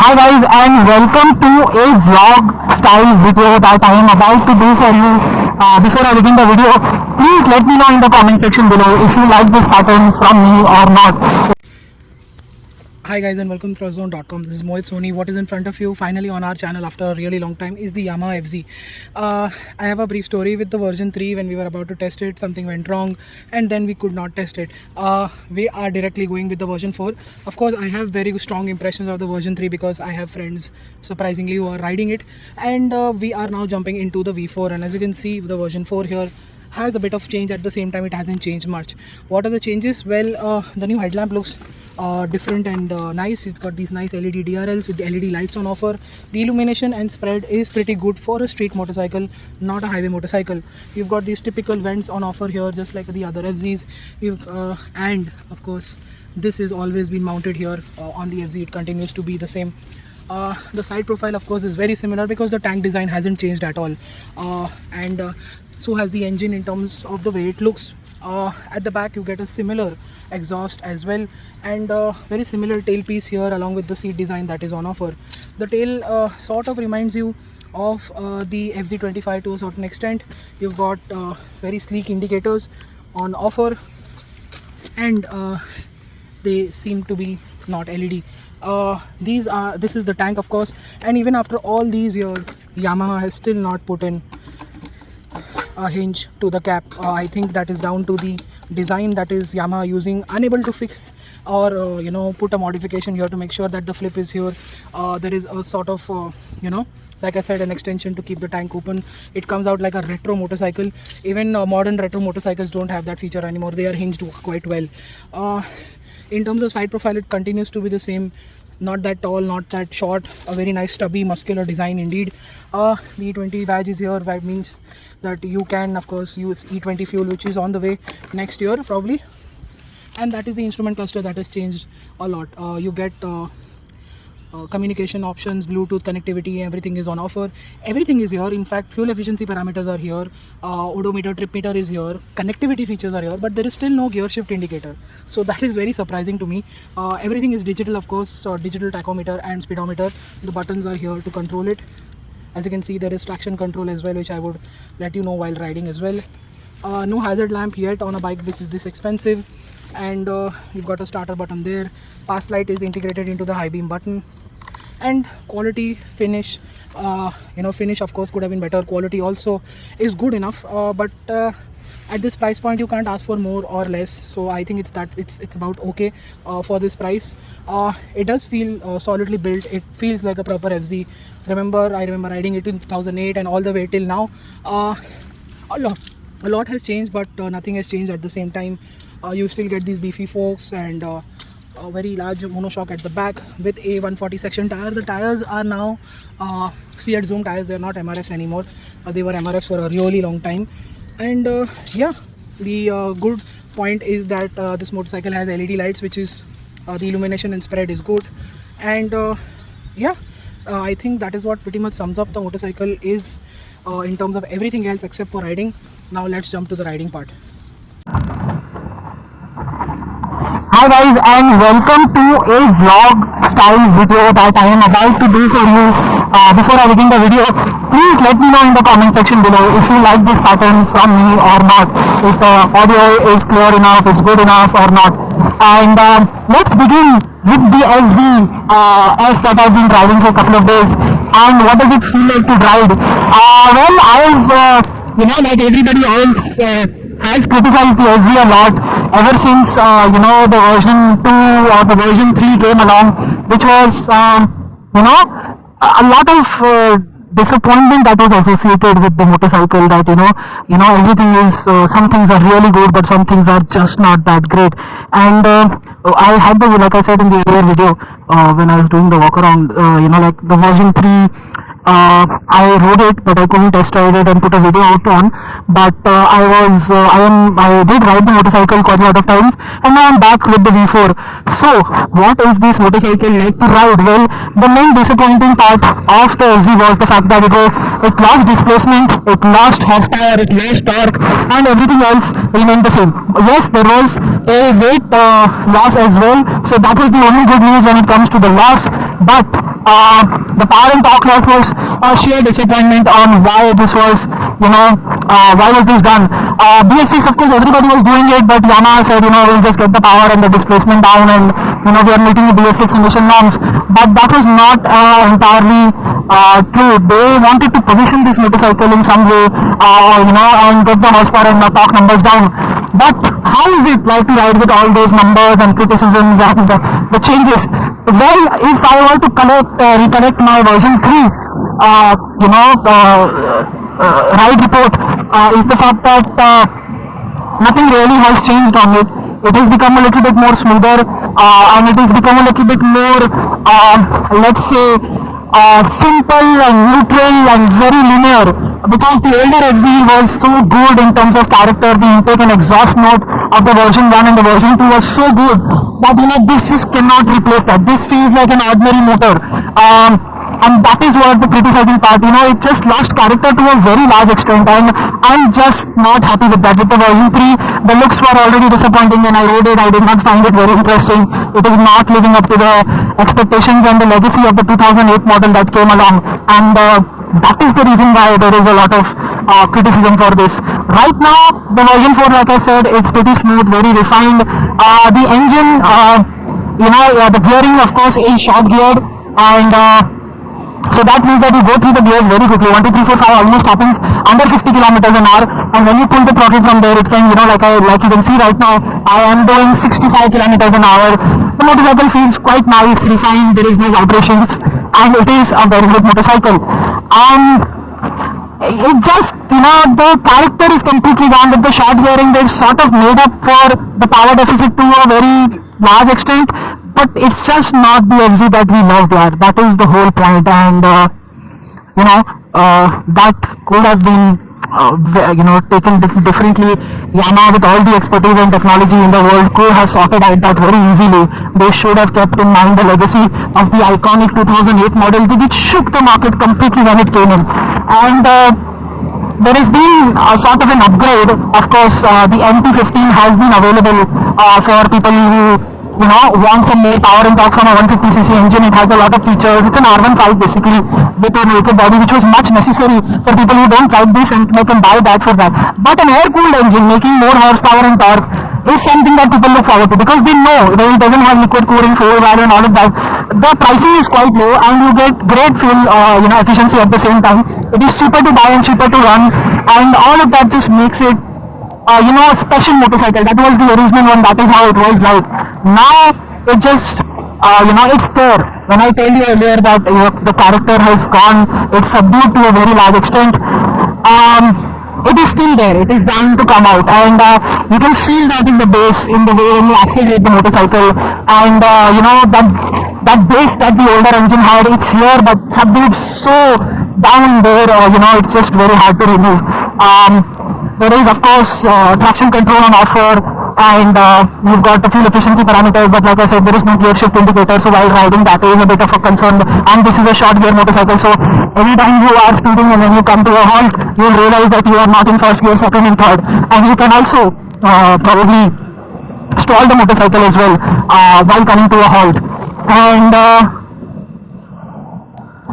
Hi guys, and welcome to a vlog style video that I am about to do for you. Before I begin the video, please let me know in the comment section below if you like this pattern from me or not. Hi guys and welcome to Thrustzone.com. This is Mohit Soni. What is in front of you finally on our channel after a really long time is the Yamaha FZ. I have a brief story with the version 3. When we were about to test it, something went wrong and then we could not test it. We are directly going with the version 4. Of course, I have very strong impressions of the version 3 because I have friends surprisingly who are riding it, and we are now jumping into the V4. And as you can see, the version 4 here has a bit of change. At the same time, it hasn't changed much. What are the changes? Well, the new headlamp looks different and nice. It's got these nice LED DRLs with the LED lights on offer. The illumination and spread is pretty good for a street motorcycle, not a highway motorcycle. You've got these typical vents on offer here, just like the other FZs. And of course, this has always been mounted here on the FZ. It continues to be the same. The side profile, of course, is very similar because the tank design hasn't changed at all, and so has the engine in terms of the way it looks. At the back, you get a similar exhaust as well, and very similar tailpiece here along with the seat design that is on offer. The tail sort of reminds you of the FZ25 to a certain extent. You've got very sleek indicators on offer, and they seem to be not LED. This is the tank, of course, and even after all these years, Yamaha has still not put in a hinge to the cap. I think that is down to the design that is Yamaha using, unable to fix or put a modification here to make sure that the flip is here. There is a sort of like I said, an extension to keep the tank open. It comes out like a retro motorcycle. Even modern retro motorcycles don't have that feature anymore. They are hinged quite well. In terms of side profile, it continues to be the same. Not that tall, not that short. A very nice stubby, muscular design indeed. The E20 badge is here. That means that you can, of course, use E20 fuel, which is on the way next year probably. And that is the instrument cluster that has changed a lot. You get communication options, Bluetooth connectivity, everything is on offer. Everything is here. In fact, fuel efficiency parameters are here. Odometer, trip meter is here. Connectivity features are here, but there is still no gear shift indicator. So that is very surprising to me. Everything is digital, of course, digital tachometer and speedometer. The buttons are here to control it. As you can see, there is traction control as well, which I would let you know while riding as well. No hazard lamp yet on a bike which is this expensive. And you've got a starter button there. Pass light is integrated into the high beam button. And quality, finish, finish of course could have been better. Quality also is good enough, but at this price point you can't ask for more or less. So I think it's about okay for this price. It does feel solidly built. It feels like a proper FZ. I remember riding it in 2008 and all the way till now. A lot has changed, but nothing has changed at the same time. You still get these beefy forks and a very large monoshock at the back with a 140 section tire. The tires are now Seat Zoom tires. They are not MRFs anymore. They were MRFs for a really long time. And the good point is that this motorcycle has LED lights, which is the illumination and spread is good. And I think that is what pretty much sums up the motorcycle is in terms of everything else except for riding. Now let's jump to the riding part. Hi guys, and welcome to a vlog style video that I am about to do for you. Before I begin the video, please let me know in the comment section below if you like this pattern from me or not. If the audio is clear enough, it's good enough or not. And let's begin with the FZ S that I've been driving for a couple of days. And what does it feel like to ride? Well, I've like everybody else has criticized the FZ a lot ever since the version 2 or the version 3 came along, which was a lot of disappointment that was associated with the motorcycle. That everything is some things are really good, but some things are just not that great. And I had like I said in the earlier video when I was doing the walk around, like the version 3. I rode it, but I couldn't test ride it and put a video out on. But I did ride the motorcycle quite a lot of times, and now I'm back with the V4. So, what is this motorcycle like to ride? Well, the main disappointing part of the FZ was the fact that it lost displacement, it lost horsepower, it lost torque, and everything else remained the same. Yes, there was a weight loss as well, so that was the only good news when it comes to the loss. But The power and torque loss was a sheer disappointment on why this was, why was this done. BS6, of course, everybody was doing it, but Yamaha said, we'll just get the power and the displacement down, and we are meeting the BS6 emission norms. But that was not entirely true. They wanted to position this motorcycle in some way, and get the horsepower and the torque numbers down. But how is it like to ride with all those numbers and criticisms and the changes? Well, if I were to recollect my version 3, ride report, is the fact that nothing really has changed on it. It has become a little bit more smoother, and it has become a little bit more, let's say, simple and neutral and very linear, because the older FZ was so good in terms of character. The intake and exhaust note of the version 1 and the version 2 was so good that this just cannot replace that. This feels like an ordinary motor, and that is what the criticizing part, it just lost character to a very large extent, and I'm just not happy with that. With the version 3, the looks were already disappointing when I rode it. I did not find it very interesting. It is not living up to the expectations and the legacy of the 2008 model that came along, and that is the reason why there is a lot of criticism for this. Right now, the version 4, like I said, it's pretty smooth, very refined. The engine, the gearing, of course, is short geared, and so that means that you go through the gears very quickly. 1, 2, 3, 4, 5 almost happens under 50 kilometers an hour, and when you pull the throttle from there, it can, like you can see right now, I am doing 65 kilometers an hour. The motorcycle feels quite nice, refined. There is no vibrations, and it is a very good motorcycle. It just, the character is completely gone. With the short gearing, they've sort of made up for the power deficit to a very large extent, but it's just not the FZ that we loved there. That is the whole point, and that could have been taken differently. Yamaha, with all the expertise and technology in the world, could have sorted out that very easily. They should have kept in mind the legacy of the iconic 2008 model, which shook the market completely when it came in. And there has been a sort of an upgrade. Of course, the NT15 has been available for people who want some more power and torque from a 150cc engine. It has a lot of features. It's an R15 basically with a naked body, which was much necessary for people who don't like this, and they can buy that for that. But an air-cooled engine making more horsepower and torque is something that people look forward to, because they know that it doesn't have liquid cooling, 4-valve and all of that. The pricing is quite low, and you get great fuel efficiency at the same time. It is cheaper to buy and cheaper to run, and all of that just makes it a special motorcycle. That was the original one. That is how it was like. Now it just it's there. When I told you earlier that the character has gone, it's subdued to a very large extent, it is still there. It is bound to come out, and you can feel that in the bass, in the way when you accelerate the motorcycle, and that bass that the older engine had, it's here but subdued so down there, it's just very hard to remove. There is, of course, traction control on offer, and you've got the fuel efficiency parameters, but like I said, there is no gear shift indicator, so while riding that is a bit of a concern. And this is a short gear motorcycle, so anytime you are speeding and when you come to a halt, you'll realize that you are not in first gear, second and third, and you can also probably stall the motorcycle as well while coming to a halt. And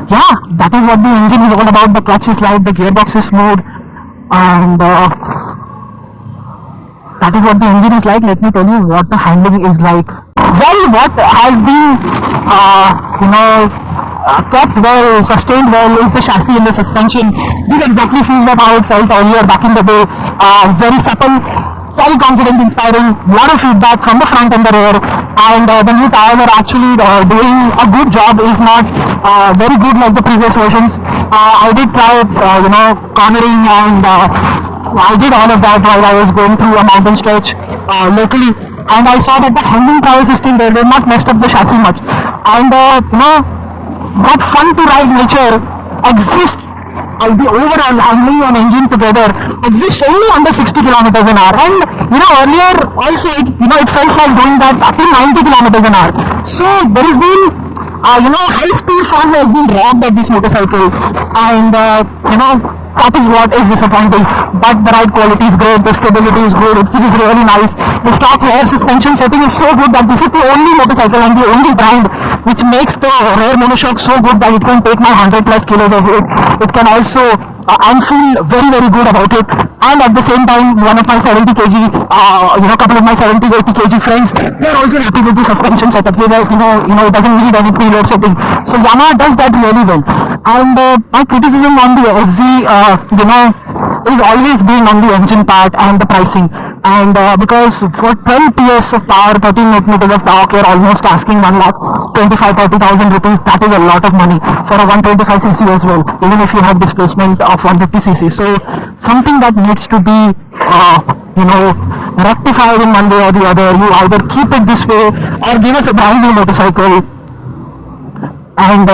yeah, that is what the engine is all about. The clutch is light, the gearbox is smooth, and that is what the engine is like. Let me tell you what the handling is like. Well, what has been kept well, sustained well, is the chassis and the suspension. This exactly feels like how it felt earlier back in the day. Very supple, very confident, inspiring, lot of feedback from the front and the rear, and the new tires are actually doing a good job, if not very good like the previous versions. I did try cornering, and I did all of that while I was going through a mountain stretch locally, and I saw that the handling prowess is still there. They've not messed up the chassis much, and that fun to ride nature exists. The overall handling and engine together exists only under 60 kilometers an hour, and earlier also it felt like doing that up to 90 kilometers an hour. So there has been high speed fun has been robbed at this motorcycle, and that is what is disappointing. But the ride quality is great, the stability is good, it feels really nice. The stock rear suspension setting is so good that this is the only motorcycle and the only brand which makes the rear monoshock so good that it can take my 100 plus kilos of weight. It can also and feel very very good about it. And at the same time, one of my 70 kg, couple of my 70 80 kg friends, they're also happy with the suspension setup. They like, it doesn't need any preload setting. So Yamaha does that really well. And my criticism on the FZ, is always being on the engine part and the pricing. And because for 12 PS of power, 13 meters of torque, you're almost asking 1,25,000-30,000 rupees. That is a lot of money for a 125cc as well, even if you have displacement of 150cc. So something that needs to be, rectified in one way or the other. You either keep it this way or give us a brand new motorcycle and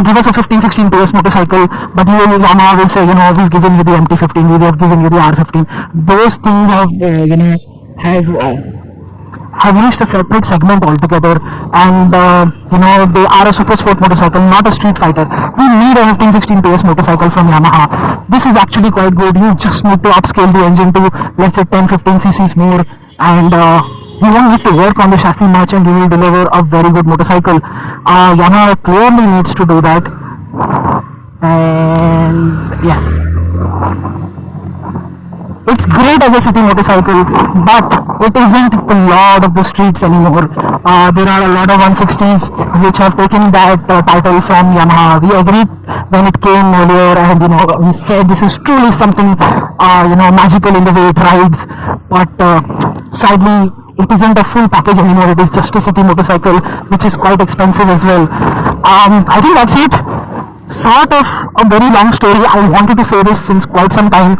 give us a 15-16 PS motorcycle, but Yamaha will say, we've given you the MT-15, we have given you the R-15. Those things have reached a separate segment altogether, and they are a super sport motorcycle, not a street fighter. We need a 15-16 PS motorcycle from Yamaha. This is actually quite good. You just need to upscale the engine to, let's say, 10-15 cc's more, and you won't need to work on the chassis much, and you will deliver a very good motorcycle. Yamaha clearly needs to do that. And yes, it's great as a city motorcycle, but it isn't the lord of the streets anymore. There are a lot of 160s which have taken that title from Yamaha. We agreed when it came earlier, and we said this is truly something magical in the way it rides. But sadly, it isn't a full package anymore. It is just a city motorcycle, which is quite expensive as well. I think that's it. Sort of a very long story. I wanted to say this since quite some time,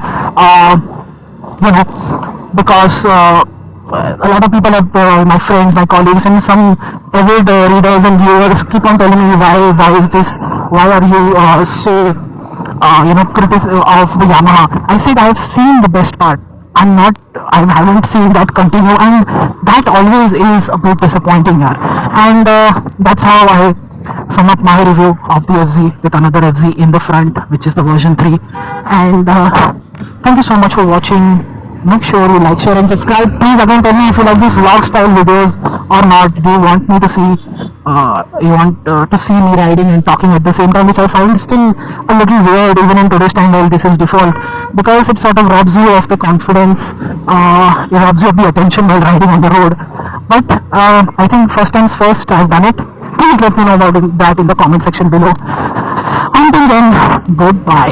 because a lot of people, my friends, my colleagues, and some avid readers and viewers keep on telling me why is this? Why are you so critical of the Yamaha? I said I've seen the best part. I haven't seen that continue, and that always is a bit disappointing here. And that's how I sum up my review of the FZ with another FZ in the front, which is the version 3. And thank you so much for watching. Make sure you like, share and subscribe. Please again tell me if you like these vlog style videos or not. Do you want me to see me riding and talking at the same time, which I find still a little weird even in today's time while this is default, because it sort of robs you of the confidence, it robs you of the attention while riding on the road. But I think first times first, I've done it. Please let me know about that in the comment section below. Until then, goodbye.